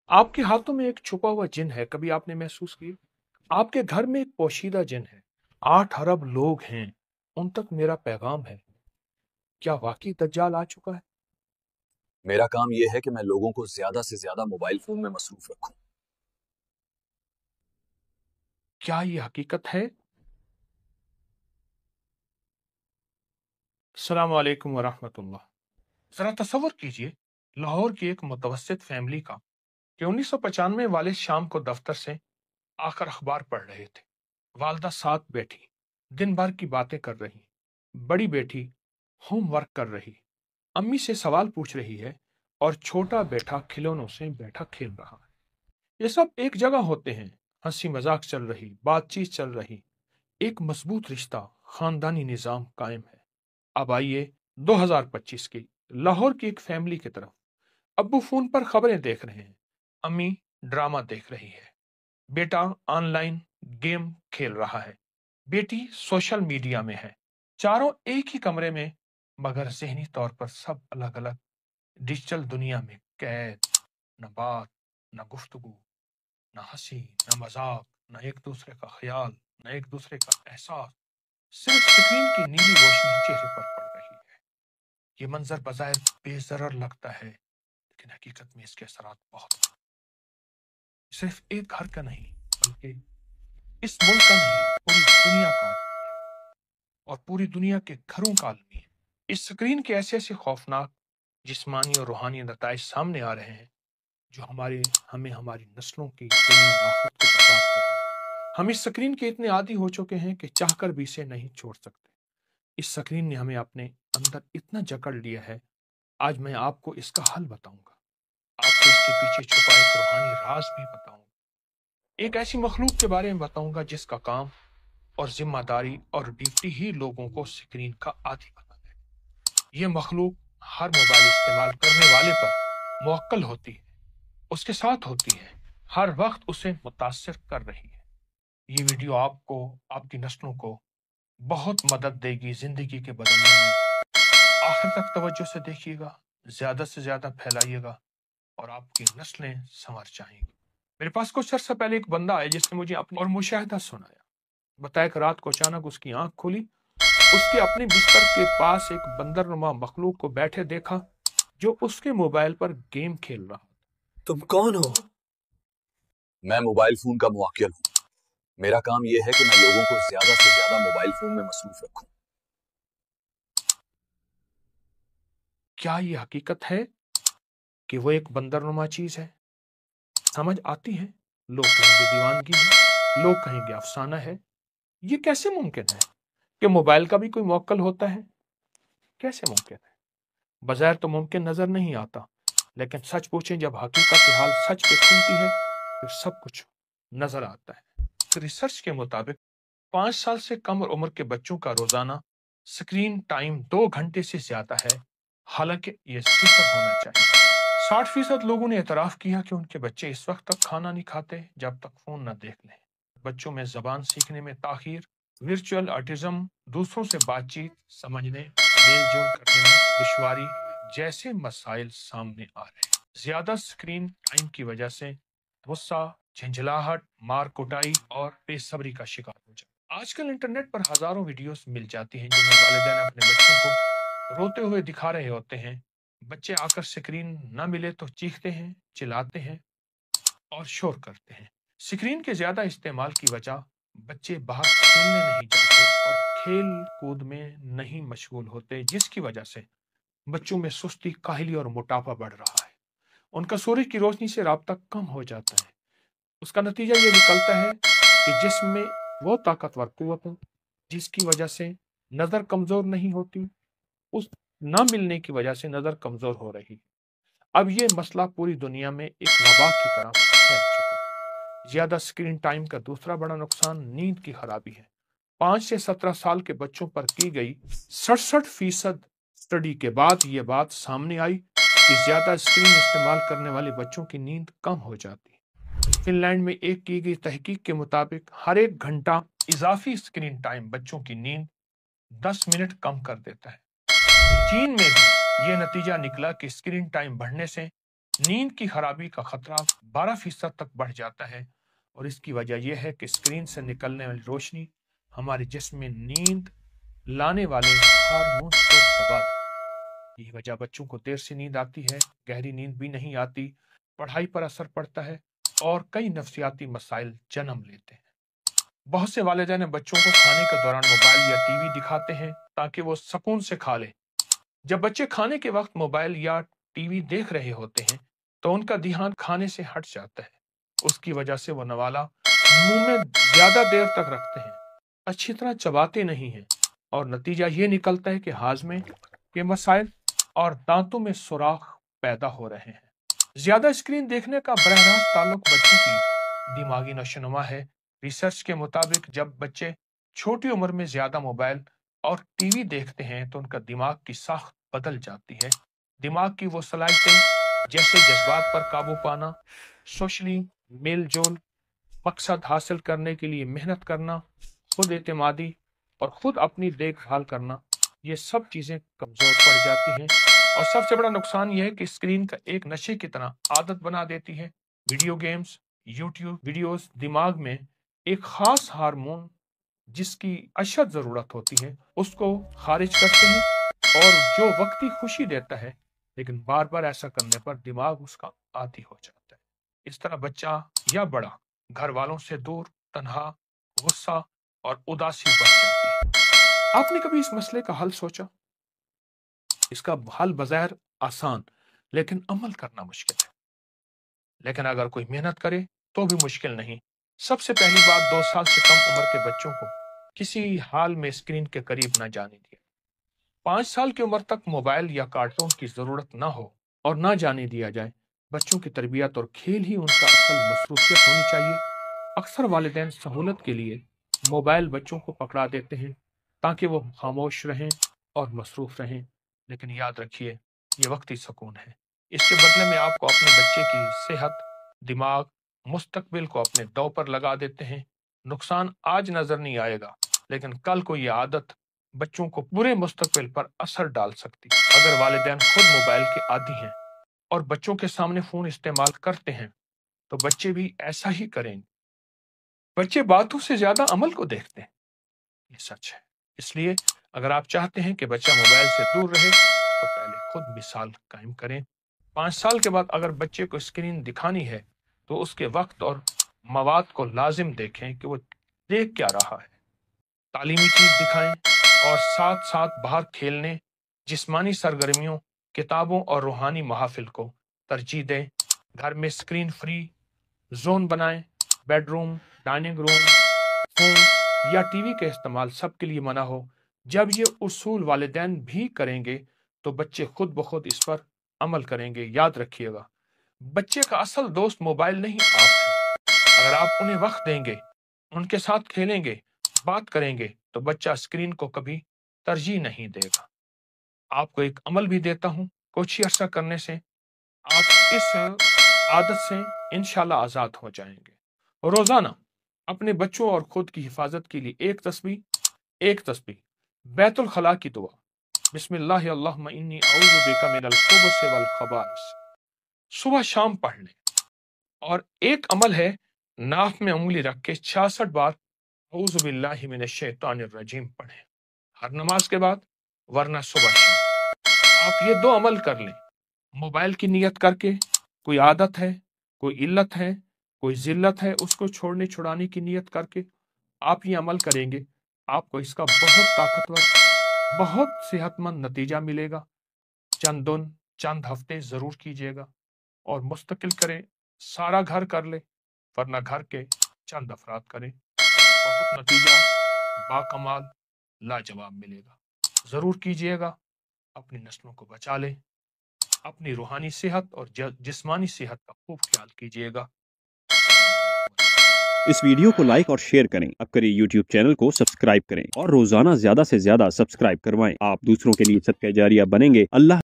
आपके हाथों में एक छुपा हुआ जिन है, कभी आपने महसूस किया? आपके घर में एक पोशीदा जिन है। 8 अरब लोग हैं, उन तक मेरा पैगाम है। क्या वाकई दज्जाल आ चुका है? मेरा काम यह है कि मैं लोगों को ज्यादा से ज्यादा मोबाइल फोन में मसरूफ रखूं। क्या ये हकीकत है? अस्सलाम वालेकुम वरहमतुल्लाह। जरा तसव्वुर कीजिए, लाहौर की एक मुतवस्सित फैमिली का कि 1995 वाले शाम को दफ्तर से आकर अखबार पढ़ रहे थे। वालदा साथ बैठी, दिन भर की बातें कर रही। बड़ी बेटी होमवर्क कर रही, अम्मी से सवाल पूछ रही है, और छोटा बेटा खिलौनों से बैठा खेल रहा है। ये सब एक जगह होते हैं, हंसी मजाक चल रही, बातचीत चल रही, एक मजबूत रिश्ता, खानदानी निजाम कायम है। अब आइए 2025 की लाहौर की एक फैमिली की तरफ। अब्बू फोन पर खबरें देख रहे हैं, अम्मी ड्रामा देख रही है, बेटा ऑनलाइन गेम खेल रहा है, बेटी सोशल मीडिया में है। चारों एक ही कमरे में, मगर जहनी तौर पर सब अलग अलग डिजिटल दुनिया में कैद। न बात, न गुफ्तगू, न हंसी, न मजाक, न एक दूसरे का ख्याल, न एक दूसरे का एहसास। सिर्फ स्क्रीन की नीली रोशनी चेहरे पर पड़ रही है। ये मंजर बज़ाहिर बेजरर लगता है, लेकिन हकीकत में इसके असरात बहुत हैं। सिर्फ एक घर का नहीं, बल्कि इस मुल्क का नहीं, पूरी दुनिया का आलमी है। और पूरी दुनिया के घरों का आलमी है। इस स्क्रीन के ऐसे ऐसे खौफनाक जिस्मानी और रूहानी नताइज सामने आ रहे हैं, जो हमें हमारी नस्लों की दुनिया और आखिरत को बर्बाद कर रहे हैं। हम इस स्क्रीन के इतने आदी हो चुके हैं कि चाहकर भी इसे नहीं छोड़ सकते। इस स्क्रीन ने हमें अपने अंदर इतना जकड़ लिया है। आज मैं आपको इसका हल बताऊंगा, आपको इसके पीछे छुपा एक रूहानी राज भी बताऊंगा, एक ऐसी मखलूक के बारे में बताऊंगा जिसका काम और जिम्मेदारी और ड्यूटी ही लोगों को स्क्रीन का आदी बनाना है। ये मखलूक हर मोबाइल इस्तेमाल करने वाले पर मुवक्कल होती है, उसके साथ होती है, हर वक्त उसे मुतासिर कर रही है। ये वीडियो आपको, आपकी नस्लों को बहुत मदद देगी जिंदगी के बदलने में। आखिर तक तवज्जो से देखिएगा, ज्यादा से ज्यादा फैलाइएगा, और आपकी नस्लें संवर जाएंगी। मेरे पास कुछ अर्सा पहले एक बंदा आया जिसने मुझे अपनी और मुशाहिदा सुनाया। बताया कि रात को अचानक उसकी आंख खुली, उसके अपने बिस्तर के पास एक बंदरनुमा मखलूक को बैठे देखा, जो उसके मोबाइल पर गेम खेल रहा। तुम कौन हो? मैं मोबाइल फोन का मुवक्किल हूं। मेरा काम यह है कि मैं लोगों को ज्यादा से ज्यादा मोबाइल फोन में मसरूफ रखूं। क्या ये हकीकत है कि वो एक बंदरनुमा चीज है? समझ आती है, लोग कहेंगे दीवानगी है, लोग कहेंगे अफसाना है। ये कैसे मुमकिन है कि मोबाइल का भी कोई मुवक्किल होता है? कैसे मुमकिन है? बज़ाहिर तो मुमकिन नजर नहीं आता, लेकिन सच पूछें, जब हकीकत हाल सच पे खुलती है, फिर सब कुछ नजर आता है। रिसर्च के मुताबिक 5 साल से कम उम्र के बच्चों का रोजाना स्क्रीन टाइम 2 घंटे से ज्यादा है, हालांकि ये सिफर होना चाहिए। 60% लोगों ने एतराफ किया कि उनके बच्चे इस वक्त तक खाना नहीं खाते जब तक फोन न देख लें। बच्चों में जबान सीखने में ताखीर, वर्चुअल ऑटिज्म, दूसरों से बातचीत, समझने, मेल जोल करने में दुश्वारी जैसे मसाइल सामने आ रहे हैं। ज्यादा स्क्रीन टाइम की वजह से गुस्सा, झंझलाहट, मार कुटाई और बेसब्री का शिकार हो जाता है। आजकल इंटरनेट पर हजारों वीडियोस मिल जाती हैं जिनमें वालिदैन अपने बच्चों को रोते हुए दिखा रहे होते हैं। बच्चे आकर स्क्रीन न मिले तो चीखते हैं, चिल्लाते हैं और शोर करते हैं। स्क्रीन के ज्यादा इस्तेमाल की वजह बच्चे बाहर खेलने नहीं जाते और खेल कूद में नहीं मशगूल होते, जिसकी वजह से बच्चों में सुस्ती, काहली और मोटापा बढ़ रहा है। उनका सूरज की रोशनी से राब्ता कम हो जाता है। उसका नतीजा ये निकलता है कि जिस्म में वो ताकतवर कुव्वत है जिसकी वजह से नजर कमजोर नहीं होती, उस न मिलने की वजह से नजर कमजोर हो रही है। अब ये मसला पूरी दुनिया में एक वबा की तरह फैल चुका है। ज्यादा स्क्रीन टाइम का दूसरा बड़ा नुकसान नींद की खराबी है। 5 से 17 साल के बच्चों पर की गई 67% स्टडी के बाद ये बात सामने आई कि ज्यादा स्क्रीन इस्तेमाल करने वाले बच्चों की नींद कम हो जाती है। फिनलैंड में एक की गई तहकीक के मुताबिक हर 1 घंटा इजाफी स्क्रीन टाइम बच्चों की नींद 10 मिनट कम कर देता है। चीन में भी ये नतीजा निकला कि स्क्रीन टाइम बढ़ने से नींद की खराबी का खतरा 12% तक बढ़ जाता है और इसकी वजह यह है कि स्क्रीन से निकलने वाली रोशनी हमारे जिस्म में नींद लाने वाले हार्मोन्स को दबा देती है। यही वजह बच्चों को देर से नींद आती है, गहरी नींद भी नहीं आती, पढ़ाई पर असर पड़ता है और कई नफ्सियाती मसाइल जन्म लेते हैं। बहुत से वालिदैन बच्चों को खाने के दौरान मोबाइल या टीवी दिखाते हैं ताकि वो सुकून से खा लें। जब बच्चे खाने के वक्त मोबाइल या टीवी देख रहे होते हैं तो उनका ध्यान खाने से हट जाता है। उसकी वजह से वो नवाला मुंह में ज्यादा देर तक रखते हैं, अच्छी तरह चबाते नहीं हैं और नतीजा ये निकलता है कि हाजमे के मसाइल और दांतों में सुराख पैदा हो रहे हैं। ज्यादा स्क्रीन देखने का बरह रास्त ताल्लुक बच्चों की दिमागी नशोनुमा है। रिसर्च के मुताबिक जब बच्चे छोटी उम्र में ज्यादा मोबाइल और टीवी देखते हैं तो उनका दिमाग की साख्त बदल जाती है। दिमाग की वो सलाहियतें जैसे जज्बात पर काबू पाना, सोशली मेल जोल, मकसद हासिल करने के लिए मेहनत करना, खुद एतमादी और खुद अपनी देखभाल करना, ये सब चीजें कमजोर पड़ जाती हैं। और सबसे बड़ा नुकसान यह है कि स्क्रीन का एक नशे की तरह आदत बना देती है। वीडियो गेम्स, यूट्यूब वीडियोस दिमाग में एक खास हार्मोन जिसकी अशद जरूरत होती है उसको खारिज करते हैं और जो वक्ती खुशी देता है, लेकिन बार बार ऐसा करने पर दिमाग उसका आदी हो जाता है। इस तरह बच्चा या बड़ा घर वालों से दूर, तन्हा, गुस्सा और उदासी बढ़ जाती है। आपने कभी इस मसले का हल सोचा? इसका हल बज़ाहिर आसान लेकिन अमल करना मुश्किल है, लेकिन अगर कोई मेहनत करे तो भी मुश्किल नहीं। सबसे पहली बात, 2 साल से कम उम्र के बच्चों को किसी हाल में स्क्रीन के करीब न जाने दिए। 5 साल की उम्र तक मोबाइल या कार्टून की जरूरत न हो और न जाने दिया जाए। बच्चों की तरबियत और खेल ही उनका असल मसरूफियत होनी चाहिए। अक्सर वालिदैन सहूलत के लिए मोबाइल बच्चों को पकड़ा देते हैं ताकि वो खामोश रहें और मसरूफ रहें, लेकिन याद रखिए ये वक्ती सुकून है। इसके बदले में आपको अपने बच्चे की सेहत, दिमाग, मुस्तकबिल को अपने दांव पर लगा देते हैं। नुकसान आज नजर नहीं आएगा, लेकिन कल को ये आदत बच्चों को पूरे मुस्तकबिल पर असर डाल सकती है। अगर वालिदैन खुद मोबाइल के आदी हैं और बच्चों के सामने फोन इस्तेमाल करते हैं तो बच्चे भी ऐसा ही करेंगे। बच्चे बातों से ज्यादा अमल को देखते हैं, ये सच है। इसलिए अगर आप चाहते हैं कि बच्चा मोबाइल से दूर रहे तो पहले खुद मिसाल कायम करें। 5 साल के बाद अगर बच्चे को स्क्रीन दिखानी है तो उसके वक्त और मवाद को लाजिम देखें कि वो देख क्या रहा है। तालीमी चीज दिखाएं और साथ साथ बाहर खेलने, जिस्मानी सरगर्मियों, किताबों और रूहानी महाफिल को तरजीह दें। घर में स्क्रीन फ्री जोन बनाएं। बेडरूम, डाइनिंग रूम, फोन या टीवी के इस्तेमाल सबके लिए मना हो। जब ये उसूल वालिदैन भी करेंगे तो बच्चे खुद ब खुद इस पर अमल करेंगे। याद रखिएगा, बच्चे का असल दोस्त मोबाइल नहीं, आप हैं। अगर आप उन्हें वक्त देंगे, उनके साथ खेलेंगे, बात करेंगे तो बच्चा स्क्रीन को कभी तरजीह नहीं देगा। आपको एक अमल भी देता हूं, कुछ ही अर्सा करने से आप इस आदत से इंशाल्लाह आजाद हो जाएंगे। रोजाना अपने बच्चों और खुद की हिफाजत के लिए एक तस्बीह बैतुल खला की दुआ, बिस्मिल्लाह अल्लाहुम्मा इन्नी अऊज़ु बिका मिनल खुबुस वल खबाइस, सुबह शाम पढ़ लें। और एक अमल है, नाक में उंगली रख के 66 बार अऊज़ु बिल्लाहि मिनश शैतानिर रजीम पढ़ें, हर नमाज के बाद, वरना सुबह शाम। आप ये 2 अमल कर लें। मोबाइल की नियत करके, कोई आदत है, कोई इल्लत है, कोई जिल्लत है, उसको छुड़ाने की नियत करके आप ये अमल करेंगे, आपको इसका बहुत ताकतवर, बहुत सेहतमंद नतीजा मिलेगा। चंद दिन, चंद हफ्ते जरूर कीजिएगा और मुस्तकिल करें। सारा घर कर ले, वरना घर के चंद अफराद करें, बहुत नतीजा बाकमाल लाजवाब मिलेगा। जरूर कीजिएगा। अपनी नस्लों को बचा लें। अपनी रूहानी सेहत और जिस्मानी सेहत का खूब ख्याल कीजिएगा। इस वीडियो को लाइक और शेयर करें। अब करें यूट्यूब चैनल को सब्सक्राइब करें और रोजाना ज्यादा से ज्यादा सब्सक्राइब करवाएं। आप दूसरों के लिए सदका जारिया बनेंगे। अल्लाह